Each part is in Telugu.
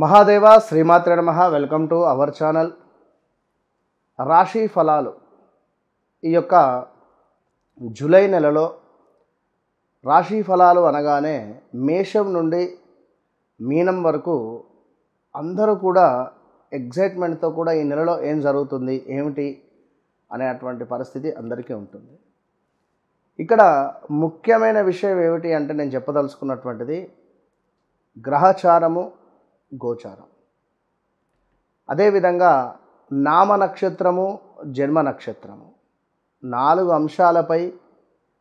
మహాదేవ శ్రీమాత్రే నమః. Welcome to our channel. రాశి ఫలాలు. ఈ యొక్క జూలై నెలలో రాశి ఫలాలు అనగానే మేషం నుండి మీనం వరకు అందరూ కూడా ఎగ్జైట్మెంట్తో కూడా ఈ నెలలో ఏం జరుగుతుంది ఏమిటి అనేటువంటి పరిస్థితి అందరికీ ఉంటుంది. ఇక్కడ ముఖ్యమైన విషయం ఏమిటి అంటే నేను చెప్పదలుచుకున్నటువంటిది గ్రహచారము, గోచారం. అదేవిధంగా నామ నక్షత్రము, జన్మ నక్షత్రము 4 అంశాలపై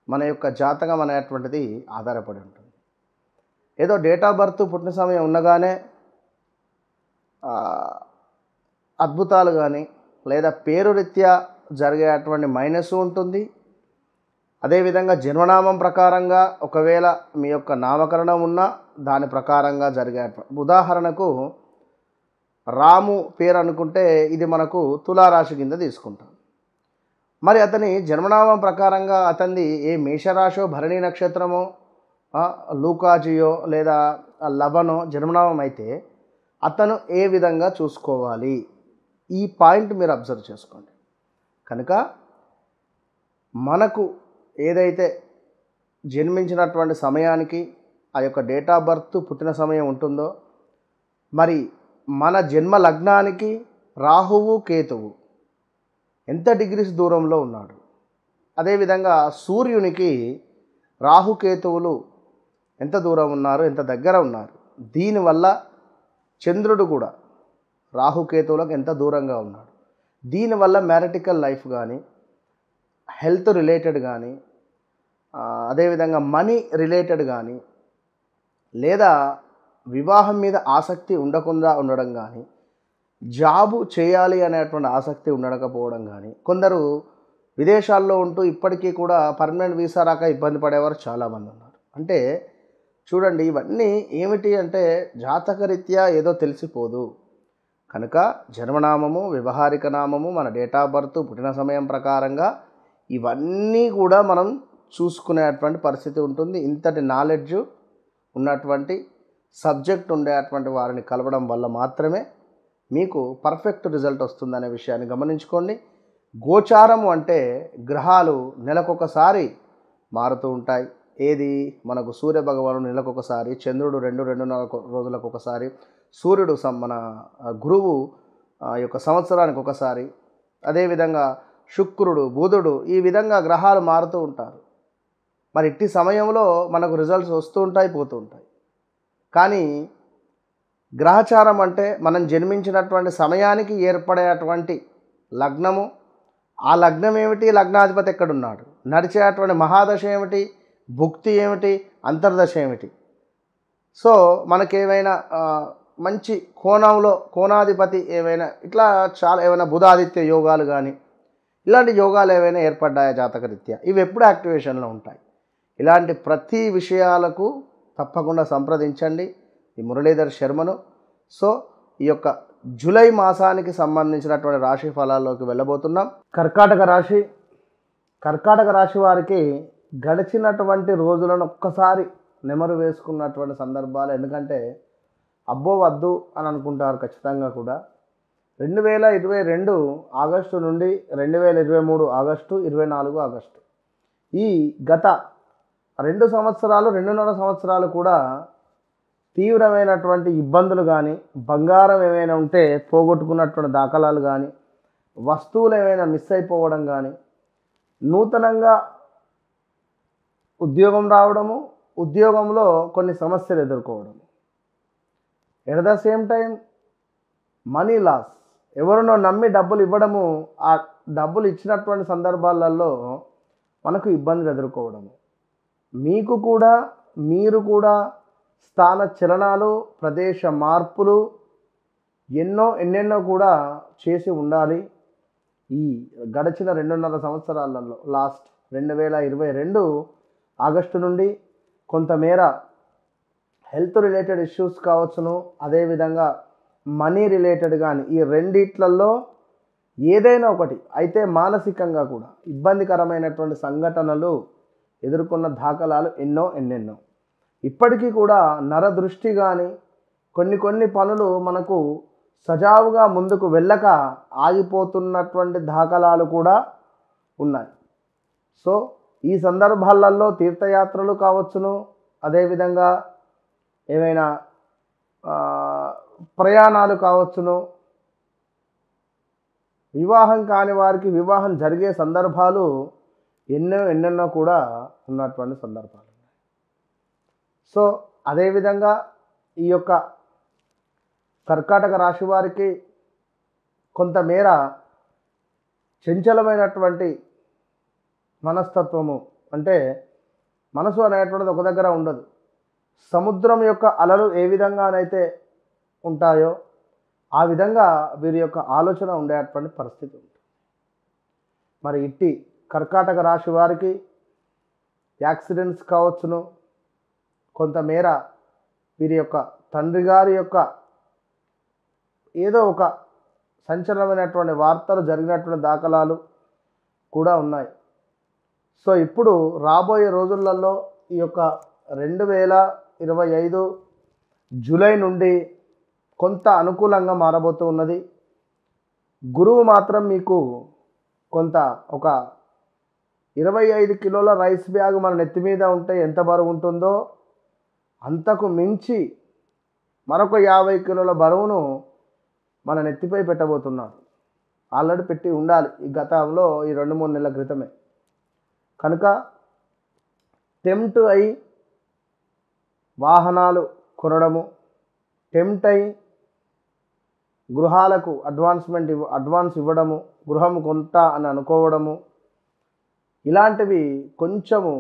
మన యొక్క జాతకం అనేటువంటిది ఆధారపడి ఉంటుంది. ఏదో డేట్ ఆఫ్ బర్త్ పుట్టిన సమయం ఉండగానే అద్భుతాలు కానీ లేదా పేరు రీత్యా జరిగేటువంటి మైనస్ ఉంటుంది. అదేవిధంగా జన్మనామం ప్రకారంగా ఒకవేళ మీ యొక్క నామకరణం ఉన్నా దాని ప్రకారంగా జరిగే, ఉదాహరణకు రాము పేరు అనుకుంటే ఇది మనకు తులారాశి కింద తీసుకుంటాం. మరి అతని జన్మనామం ప్రకారంగా అతనిది ఏ మేషరాశో, భరణి నక్షత్రమో, లూకాజియో లేదా లవనో జన్మనామం అయితే అతను ఏ విధంగా చూసుకోవాలి, ఈ పాయింట్ మీరు అబ్జర్వ్ చేసుకోండి. కనుక మనకు ఏదైతే జన్మించినటువంటి సమయానికి ఆ యొక్క డేట్ ఆఫ్ బర్త్ పుట్టిన సమయం ఉంటుందో, మరి మన జన్మ లగ్నానికి రాహువు, కేతువు ఎంత డిగ్రీస్ దూరంలో ఉన్నాడు, అదేవిధంగా సూర్యునికి రాహుకేతువులు ఎంత దూరం ఉన్నారు, ఎంత దగ్గర ఉన్నారు, దీనివల్ల చంద్రుడు కూడా రాహుకేతువులకు ఎంత దూరంగా ఉన్నాడు, దీనివల్ల మ్యారిటికల్ లైఫ్ కానీ, హెల్త్ రిలేటెడ్ కానీ, అదేవిధంగా మనీ రిలేటెడ్ కానీ, లేదా వివాహం మీద ఆసక్తి ఉండకుండా ఉండడం కానీ, జాబు చేయాలి అనేటువంటి ఆసక్తి ఉండకపోవడం కానీ, కొందరు విదేశాల్లో ఉంటూ ఇప్పటికీ కూడా పర్మనెంట్ వీసా రాక ఇబ్బంది పడేవారు చాలామంది ఉన్నారు. అంటే చూడండి, ఇవన్నీ ఏమిటి అంటే జాతకరీత్యా ఏదో తెలిసిపోదు. కనుక జన్మనామము, వ్యవహారిక నామము, మన డేట్ ఆఫ్ బర్త్ పుట్టిన సమయం ప్రకారంగా ఇవన్నీ కూడా మనం చూసుకునేటువంటి పరిస్థితి ఉంటుంది. ఇంతటి నాలెడ్జ్ ఉన్నటువంటి సబ్జెక్ట్ ఉండేటువంటి వారిని కలవడం వల్ల మాత్రమే మీకు పర్ఫెక్ట్ రిజల్ట్ వస్తుందనే విషయాన్ని గమనించుకోండి. గోచారము అంటే గ్రహాలు నెలకొకసారి మారుతూ ఉంటాయి. ఏది మనకు సూర్య భగవానుడు నెలకొకసారి, చంద్రుడు 2-2.5 రోజులకు ఒకసారి, సూర్యుడు మన గురువు యొక్క సంవత్సరానికి ఒకసారి, అదేవిధంగా శుక్రుడు, బుధుడు, ఈ విధంగా గ్రహాలు మారుతూ ఉంటారు. మరి ఇట్టి సమయంలో మనకు రిజల్ట్స్ వస్తూ ఉంటాయి, పోతూ ఉంటాయి. కానీ గ్రహచారం అంటే మనం జన్మించినటువంటి సమయానికి ఏర్పడేటువంటి లగ్నము, ఆ లగ్నం ఏమిటి, లగ్నాధిపతి ఎక్కడున్నాడు, నడిచేటువంటి మహాదశ ఏమిటి, భుక్తి ఏమిటి, అంతర్దశ ఏమిటి. సో మనకేమైనా మంచి కోణంలో కోణాధిపతి ఏమైనా ఇట్లా చాలా ఏమైనా బుధాదిత్య యోగాలు కానీ ఇలాంటి యోగాలు ఏవైనా ఏర్పడ్డాయా జాతకరీత్యా, ఇవి ఎప్పుడు యాక్టివేషన్లో ఉంటాయి. ఇలాంటి ప్రతి విషయాలకు తప్పకుండా సంప్రదించండి ఈ మురళీధర్ శర్మను. సో ఈ యొక్క జూలై మాసానికి సంబంధించినటువంటి రాశి ఫలాల్లోకి వెళ్ళబోతున్నాం. కర్కాటక రాశి. కర్కాటక రాశి వారికి గడిచినటువంటి రోజులను ఒక్కసారి నెమరు వేసుకున్నటువంటి సందర్భాలు. ఎందుకంటే అబ్బో వద్దు అని అనుకుంటారు ఖచ్చితంగా కూడా. 2022 ఆగస్టు నుండి 2023 ఆగస్టు, 24 ఆగస్టు, ఈ గత 2 సంవత్సరాలు, 2.5 సంవత్సరాలు కూడా తీవ్రమైనటువంటి ఇబ్బందులు కానీ, బంగారం ఏమైనా ఉంటే పోగొట్టుకున్నటువంటి దాఖలాలు కానీ, వస్తువులు ఏమైనా మిస్ అయిపోవడం కానీ, నూతనంగా ఉద్యోగం రావడము, ఉద్యోగంలో కొన్ని సమస్యలు ఎదుర్కోవడము, at the same time money loss, ఎవరినో నమ్మి డబ్బులు ఇవ్వడము, ఆ డబ్బులు ఇచ్చినటువంటి సందర్భాలలో మనకు ఇబ్బందులు ఎదుర్కోవడము, మీకు కూడా మీరు కూడా స్థాన చలనాలు, ప్రదేశ మార్పులు ఎన్నెన్నో కూడా చేసి ఉండాలి. ఈ గడిచిన 2.5 సంవత్సరాలలో లాస్ట్ 2022 ఆగస్టు నుండి కొంతమేర హెల్త్ రిలేటెడ్ ఇష్యూస్ కావచ్చును, అదేవిధంగా మనీ రిలేటెడ్ కానీ, ఈ రెండిట్లలో ఏదైనా ఒకటి అయితే మానసికంగా కూడా ఇబ్బందికరమైనటువంటి సంఘటనలు ఎదుర్కొన్న దాఖలాలు ఎన్నెన్నో. ఇప్పటికీ కూడా నరదృష్టి కానీ, కొన్ని పనులు మనకు సజావుగా ముందుకు వెళ్ళక ఆగిపోతున్నటువంటి దాఖలాలు కూడా ఉన్నాయి. సో ఈ సందర్భాలలో తీర్థయాత్రలు కావచ్చును, అదేవిధంగా ఏమైనా ప్రయాణాలు కావచ్చును, వివాహం కాని వారికి వివాహం జరిగే సందర్భాలు ఎన్నెన్నో కూడా ఉన్నటువంటి సందర్భాలు ఉన్నాయి. సో అదేవిధంగా ఈ యొక్క కర్కాటక రాశి వారికి కొంతమేర చంచలమైనటువంటి మనస్తత్వము, అంటే మనసు అనేటువంటిది ఒక దగ్గర ఉండదు. సముద్రం యొక్క అలలు ఏ విధంగానైతే ఉంటాయో ఆ విధంగా వీరి యొక్క ఆలోచన ఉండేటువంటి పరిస్థితి ఉంటుంది. మరి ఇట్టి కర్కాటక రాశి వారికి యాక్సిడెంట్స్ కావచ్చును, కొంతమేర వీరి యొక్క తండ్రి గారి యొక్క ఏదో ఒక సంచలనమైనటువంటి వార్తలు జరిగినటువంటి దాఖలాలు కూడా ఉన్నాయి. సో ఇప్పుడు రాబోయే రోజులలో ఈ యొక్క 2025 జూలై నుండి కొంత అనుకూలంగా మారబోతూ ఉన్నది. గురువు మాత్రం మీకు కొంత ఒక 25 కిలోల రైస్ బ్యాగ్ మన నెత్తి మీద ఉంటే ఎంత బరువు ఉంటుందో అంతకు మించి మరొక 50 కిలోల బరువును మన నెత్తిపై పెట్టబోతున్నారు. ఆల్రెడీ పెట్టి ఉండాలి ఈ గతంలో ఈ 2-3 నెలల క్రితమే. కనుక టెంప్ట్ అయి వాహనాలు కొనడము, టెంప్ట్ అయి గృహాలకు అడ్వాన్స్ ఇవ్వడము, గృహం కొంటా అని అనుకోవడము, ఇలాంటివి కొంచెము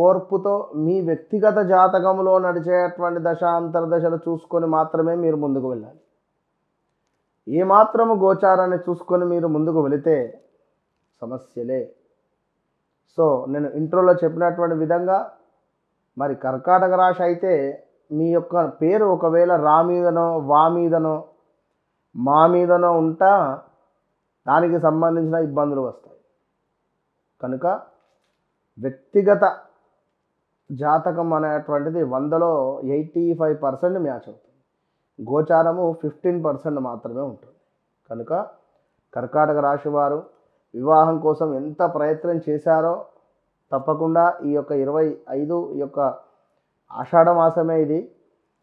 ఓర్పుతో మీ వ్యక్తిగత జాతకంలో నడిచేటువంటి దశాంతర దశలు చూసుకొని మాత్రమే మీరు ముందుకు వెళ్ళాలి. ఏమాత్రము గోచారాన్ని చూసుకొని మీరు ముందుకు వెళితే సమస్యలే. సో నేను ఇంట్రోలో చెప్పినటువంటి విధంగా మరి కర్కాటక రాశి అయితే మీ యొక్క పేరు ఒకవేళ రా మీదనో వా మీదనో మా మీదనో ఉంటా దానికి సంబంధించిన ఇబ్బందులు వస్తాయి. కనుక వ్యక్తిగత జాతకం అనేటువంటిది 100లో 85% మ్యాచ్ అవుతుంది. గోచారము 15% మాత్రమే ఉంటుంది. కనుక కర్కాటక రాశి వారు వివాహం కోసం ఎంత ప్రయత్నం చేశారో తప్పకుండా ఈ యొక్క 25 ఈ యొక్క ఆషాఢ మాసమే ఇది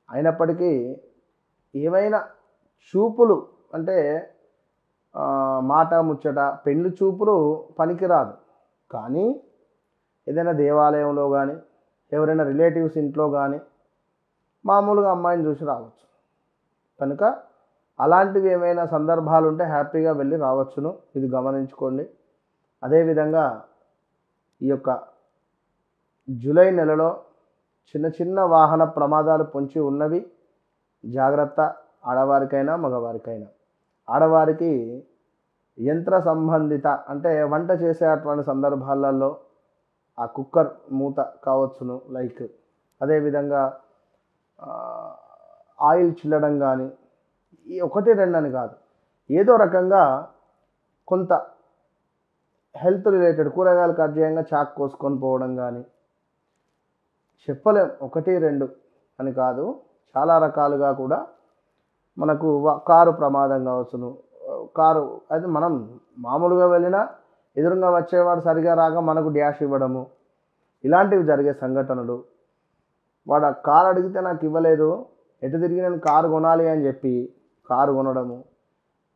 అయినప్పటికీ ఏమైనా చూపులు అంటే మాట ముచ్చట పెళ్లి చూపులు పనికిరాదు. కానీ ఏదైనా దేవాలయంలో కానీ ఎవరైనా రిలేటివ్స్ ఇంట్లో కానీ మామూలుగా అమ్మాయిని చూసి రావచ్చు. కనుక అలాంటివి ఏమైనా సందర్భాలు ఉంటే హ్యాపీగా వెళ్ళి రావచ్చును, ఇది గమనించుకోండి. అదేవిధంగా ఈ యొక్క జూలై నెలలో చిన్న వాహన ప్రమాదాలు పొంచి ఉన్నవి, జాగ్రత్త. ఆడవారికైనా మగవారికైనా. ఆడవారికి యంత్ర సంబంధిత అంటే వంట చేసేటువంటి సందర్భాలలో ఆ కుక్కర్ మూత కావచ్చును లైక్, అదేవిధంగా ఆయిల్ చిల్లడం కానీ, ఈ 1-2 అని కాదు, ఏదో రకంగా కొంత హెల్త్ రిలేటెడ్ కూరగాయలు కట్ చేయంగా చాక్ కోసుకొని పోవడం కానీ, చెప్పలేం 1-2 అని కాదు, చాలా రకాలుగా కూడా మనకు కారు ప్రమాదం కావచ్చును. కారు అయితే మనం మామూలుగా వెళ్ళినా ఎదురుగా వచ్చేవాడు సరిగా రాక మనకు డ్యాష్ ఇవ్వడము, ఇలాంటివి జరిగే సంఘటనలు. వాడు ఆ కారు అడిగితే నాకు ఇవ్వలేదు, ఎటు తిరిగి నేను కారు కొనాలి అని చెప్పి కారు కొనడము,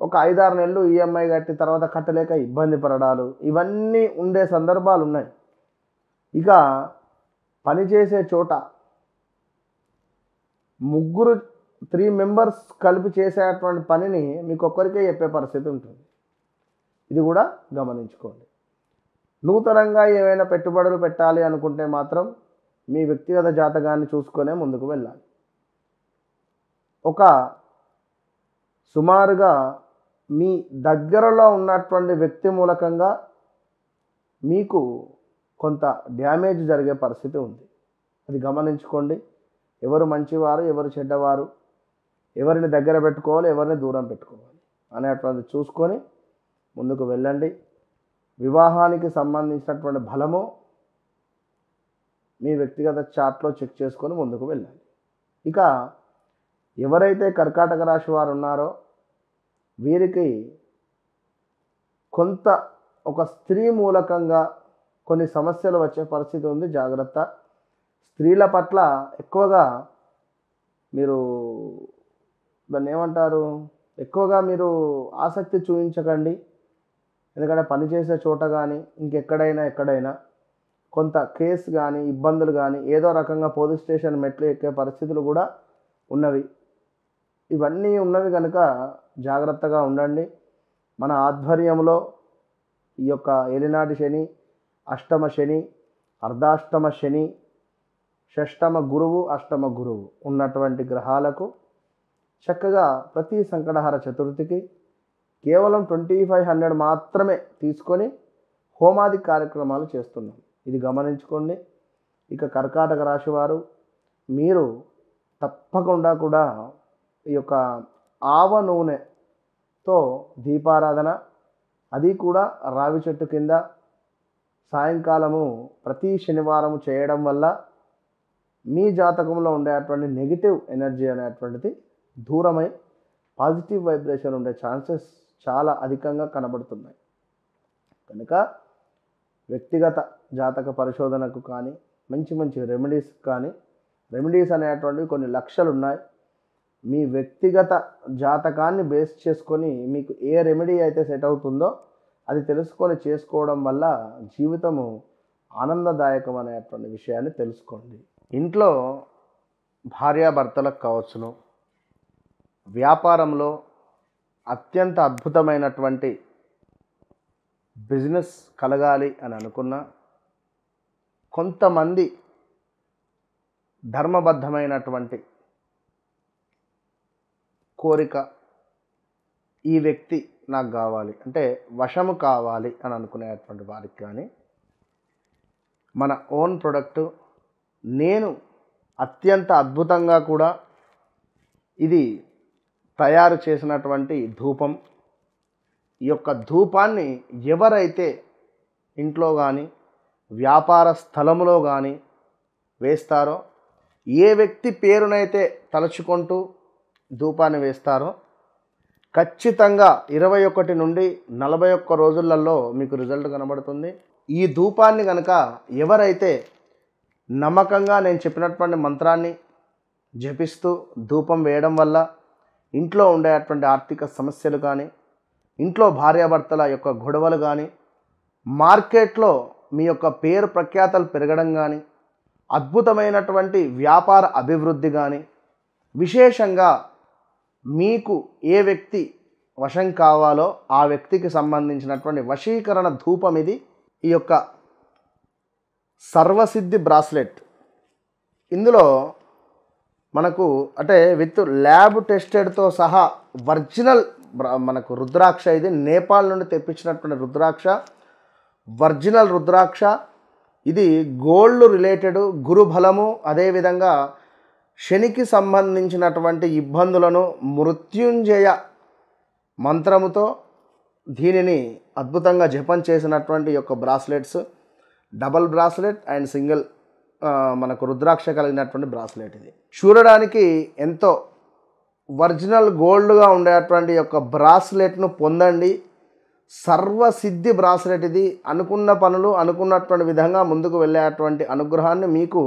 ఒక 5-6 నెలలు ఈఎంఐ కట్టి తర్వాత కట్టలేక ఇబ్బంది పడడాలు, ఇవన్నీ ఉండే సందర్భాలు ఉన్నాయి. ఇక పనిచేసే చోట 3 మెంబర్స్ కలిపి చేసేటువంటి పనిని మీకు ఒక్కరికే చెప్పే పరిస్థితి ఉంటుంది. ఇది కూడా గమనించుకోండి. నూతనంగా ఏమైనా పెట్టుబడులు పెట్టాలి అనుకుంటే మాత్రం మీ వ్యక్తిగత జాతకాన్ని చూసుకొనే ముందుకు వెళ్ళాలి. ఒక సుమారుగా మీ దగ్గరలో ఉన్నటువంటి వ్యక్తి మూలకంగా మీకు కొంత డ్యామేజ్ జరిగే పరిస్థితి ఉంది. అది గమనించుకోండి. ఎవరు మంచివారు, ఎవరు చెడ్డవారు, ఎవరిని దగ్గర పెట్టుకోవాలి, ఎవరిని దూరం పెట్టుకోవాలి అనేటువంటిది చూసుకొని ముందుకు వెళ్ళండి. వివాహానికి సంబంధించినటువంటి బలము మీ వ్యక్తిగత చార్ట్లో చెక్ చేసుకొని ముందుకు వెళ్ళండి. ఇక ఎవరైతే కర్కాటక రాశి వారు ఉన్నారో వీరికి కొంత ఒక స్త్రీ మూలకంగా కొన్ని సమస్యలు వచ్చే పరిస్థితి ఉంది. జాగ్రత్త. స్త్రీల పట్ల ఎక్కువగా మీరు దాన్ని ఏమంటారు, ఎక్కువగా మీరు ఆసక్తి చూపించకండి. ఎందుకంటే పనిచేసే చోట కానీ ఎక్కడైనా కొంత కేసు కానీ ఇబ్బందులు కానీ ఏదో రకంగా పోలీస్ స్టేషన్ మెట్లు ఎక్కే పరిస్థితులు కూడా ఉన్నవి. ఇవన్నీ ఉన్నవి కనుక జాగ్రత్తగా ఉండండి. మన ఆధ్వర్యంలో ఈ యొక్క ఏలినాటి శని, అష్టమ శని, అర్ధాష్టమ శని, షష్టమ గురువు, అష్టమ గురువు ఉన్నటువంటి గ్రహాలకు చక్కగా ప్రతి సంకటహర చతుర్థికి కేవలం 2500 మాత్రమే తీసుకొని హోమాది కార్యక్రమాలు చేస్తున్నాం. ఇది గమనించుకోండి. ఇక కర్కాటక రాశి వారు మీరు తప్పకుండా కూడా ఈ యొక్క ఆవ నూనెతో దీపారాధన, అది కూడా రావి చెట్టు కింద సాయంకాలము ప్రతి శనివారం చేయడం వల్ల మీ జాతకంలో ఉండేటువంటి నెగిటివ్ ఎనర్జీ అనేటువంటిది దూరమై పాజిటివ్ వైబ్రేషన్ ఉండే ఛాన్సెస్ చాలా అధికంగా కనబడుతున్నాయి. కనుక వ్యక్తిగత జాతక పరిశోధనకు కానీ మంచి రెమెడీస్ కానీ, రెమెడీస్ అనేటువంటివి కొన్ని లక్షలు ఉన్నాయి. మీ వ్యక్తిగత జాతకాన్ని బేస్ చేసుకొని మీకు ఏ రెమెడీ అయితే సెట్ అవుతుందో అది తెలుసుకొని చేసుకోవడం వల్ల జీవితము ఆనందదాయకం అనేటువంటి విషయాన్ని తెలుసుకోండి. ఇంట్లో భార్యాభర్తలకు కావచ్చును, వ్యాపారంలో అత్యంత అద్భుతమైనటువంటి బిజినెస్ కలగాలి అని అనుకున్న కొంతమంది ధర్మబద్ధమైనటువంటి కోరిక, ఈ వ్యక్తి నాకు కావాలి అంటే వశము కావాలి అని అనుకునేటువంటి వారికి కానీ మన ఓన్ ప్రొడక్టు నేను అత్యంత అద్భుతంగా కూడా ఇది తయారు చేసినటువంటి ధూపం, ఈ యొక్క ధూపాన్ని ఎవరైతే ఇంట్లో కానీ వ్యాపార స్థలములో కానీ వేస్తారో, ఏ వ్యక్తి పేరునైతే తలుచుకుంటూ ధూపాన్ని వేస్తారో ఖచ్చితంగా 21 నుండి 41 రోజులలో మీకు రిజల్ట్ కనబడుతుంది. ఈ ధూపాన్ని కనుక ఎవరైతే నమ్మకంగా నేను చెప్పినటువంటి మంత్రాన్ని జపిస్తూ ధూపం వేయడం వల్ల ఇంట్లో ఉండేటువంటి ఆర్థిక సమస్యలు కానీ, ఇంట్లో భార్యాభర్తల యొక్క గొడవలు కానీ, మార్కెట్లో మీ యొక్క పేరు ప్రఖ్యాతలు పెరగడం కానీ, అద్భుతమైనటువంటి వ్యాపార అభివృద్ధి కానీ, విశేషంగా మీకు ఏ వ్యక్తి వశం కావాలో ఆ వ్యక్తికి సంబంధించినటువంటి వశీకరణ ధూపం ఇది. ఈ యొక్క సర్వసిద్ధి బ్రాస్లెట్ ఇందులో మనకు అంటే విత్ ల్యాబ్ టెస్టెడ్తో సహా ఒరిజినల్ మనకు రుద్రాక్ష, ఇది నేపాల్ నుండి తెప్పించినటువంటి రుద్రాక్ష, ఒరిజినల్ రుద్రాక్ష. ఇది గోల్డ్ రిలేటెడ్, గురుబలము, అదేవిధంగా శనికి సంబంధించినటువంటి ఇబ్బందులను మృత్యుంజయ మంత్రముతో దీనిని అద్భుతంగా జపం చేసినటువంటి యొక్క bracelets, double bracelet and single మనకు రుద్రాక్ష కలిగినటువంటి బ్రాస్లెట్. ఇది చూడడానికి ఎంతో ఒరిజినల్ గోల్డ్గా ఉండేటువంటి యొక్క బ్రాస్లెట్ను పొందండి. సర్వసిద్ధి బ్రాస్లెట్ ఇది. అనుకున్న పనులు అనుకున్నటువంటి విధంగా ముందుకు వెళ్ళేటువంటి అనుగ్రహాన్ని మీకు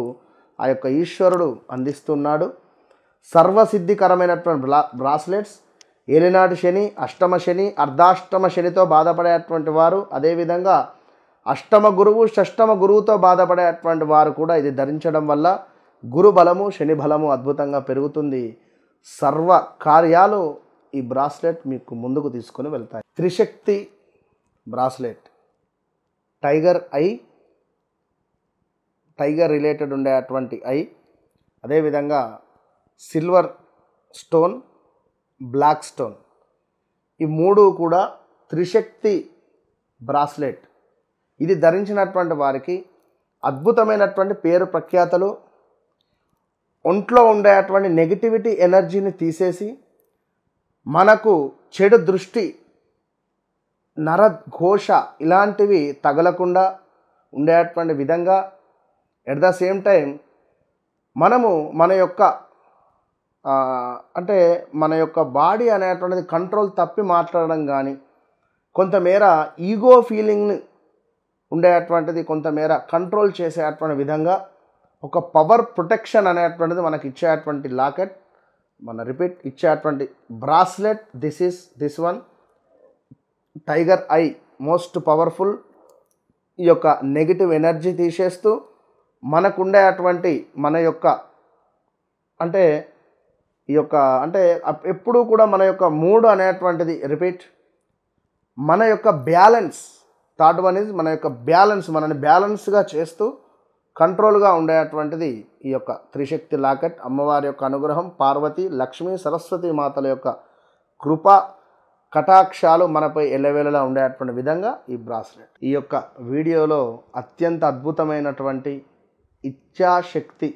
ఆ యొక్క ఈశ్వరుడు అందిస్తున్నాడు. సర్వసిద్ధికరమైనటువంటి బ్రాస్లెట్స్. ఏలినాటి శని, అష్టమ శని, అర్ధాష్టమ శనితో బాధపడేటువంటి వారు, అదేవిధంగా అష్టమ గురువు, షష్టమ గురువుతో బాధపడేటువంటి వారు కూడా ఇది ధరించడం వల్ల గురు బలము, శని బలము అద్భుతంగా పెరుగుతుంది. సర్వ కార్యాలు ఈ బ్రాస్లెట్ మీకు ముందుకు తీసుకొని వెళ్తాయి. Trishakti bracelet, tiger eye, tiger related ఉండేటువంటి ఐ, అదేవిధంగా సిల్వర్ స్టోన్, బ్లాక్ స్టోన్, ఈ మూడు కూడా త్రిశక్తి బ్రాస్లెట్. ఇది ధరించినటువంటి వారికి అద్భుతమైనటువంటి పేరు ప్రఖ్యాతలు, ఒంట్లో ఉండేటువంటి నెగిటివిటీ ఎనర్జీని తీసేసి మనకు చెడు దృష్టి, నరఘోష ఇలాంటివి తగలకుండా ఉండేటువంటి విధంగా, ఎట్ ద సేమ్ టైం మనము మన యొక్క అంటే మన యొక్క బాడీ అనేటువంటిది కంట్రోల్ తప్పి మాట్లాడడం కానీ, కొంతమేర ఈగో ఫీలింగ్ని ఉండేటువంటిది కొంతమేర కంట్రోల్ చేసేటువంటి విధంగా ఒక పవర్ ప్రొటెక్షన్ అనేటువంటిది మనకి ఇచ్చేటువంటి లాకెట్, మన రిపీట్ ఇచ్చేటువంటి bracelet. This one tiger I most powerful. ఈ యొక్క నెగిటివ్ ఎనర్జీ తీసేస్తూ మనకుండేటువంటి మన యొక్క అంటే ఈ యొక్క అంటే ఎప్పుడూ కూడా మన యొక్క మూడ్ అనేటువంటిది రిపీట్ మన యొక్క బ్యాలెన్స్. థర్డ్ వన్ ఈజ్ మన యొక్క బ్యాలెన్స్, మనని బ్యాలెన్స్గా చేస్తూ కంట్రోల్గా ఉండేటువంటిది ఈ యొక్క త్రిశక్తి లాకెట్. అమ్మవారి యొక్క అనుగ్రహం, పార్వతి, లక్ష్మీ, సరస్వతి మాతల యొక్క కృప కటాక్షాలు మనపై ఎల్లవేళలా ఉండేటువంటి విధంగా ఈ బ్రాస్లెట్. ఈ యొక్క వీడియోలో అత్యంత అద్భుతమైనటువంటి ఇచ్ఛాశక్తి,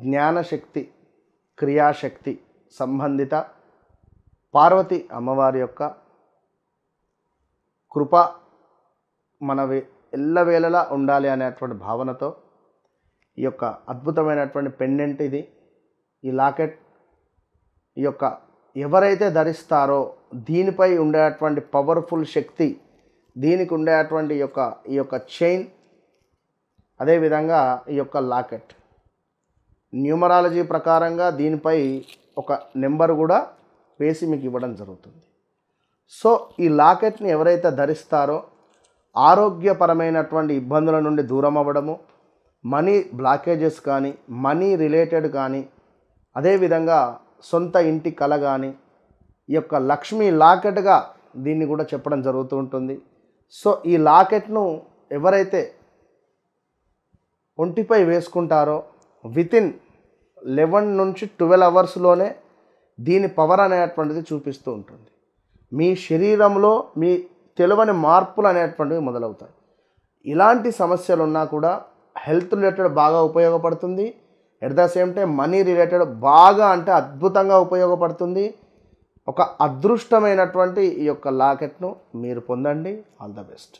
జ్ఞానశక్తి, క్రియాశక్తి సంబంధిత పార్వతి అమ్మవారి యొక్క కృప మనవి ఎల్లవేళలా ఉండాలి అనేటువంటి భావనతో ఈ యొక్క అద్భుతమైనటువంటి పెండెంట్ ఇది. ఈ లాకెట్ ఈ యొక్క ఎవరైతే ధరిస్తారో దీనిపై ఉండేటువంటి పవర్ఫుల్ శక్తి, దీనికి ఉండేటువంటి ఈ యొక్క చైన్, అదేవిధంగా ఈ యొక్క లాకెట్ న్యూమరాలజీ ప్రకారంగా దీనిపై ఒక నెంబర్ కూడా వేసి మీకు ఇవ్వడం జరుగుతుంది. సో ఈ లాకెట్ని ఎవరైతే ధరిస్తారో ఆరోగ్యపరమైనటువంటి ఇబ్బందుల నుండి దూరం అవ్వడము, మనీ బ్లాకేజెస్ కానీ, మనీ రిలేటెడ్ కానీ, అదేవిధంగా సొంత ఇంటి కల కానీ, ఈ యొక్క లక్ష్మీ లాకెట్గా దీన్ని కూడా చెప్పడం జరుగుతూ ఉంటుంది. సో ఈ లాకెట్ను ఎవరైతే ఒంటిపై వేసుకుంటారో వితిన్ 11 నుంచి 12 అవర్స్లోనే దీని పవర్ అనేటువంటిది చూపిస్తూ ఉంటుంది. మీ శరీరంలో మీ తెలియని మార్పులు అనేటువంటివి మొదలవుతాయి. ఇలాంటి సమస్యలు ఉన్నా కూడా హెల్త్ రిలేటెడ్ బాగా ఉపయోగపడుతుంది. At the same time money related బాగా అంటే అద్భుతంగా ఉపయోగపడుతుంది. ఒక అదృష్టమైనటువంటి ఈ యొక్క లాకెట్ను మీరు పొందండి. All the best.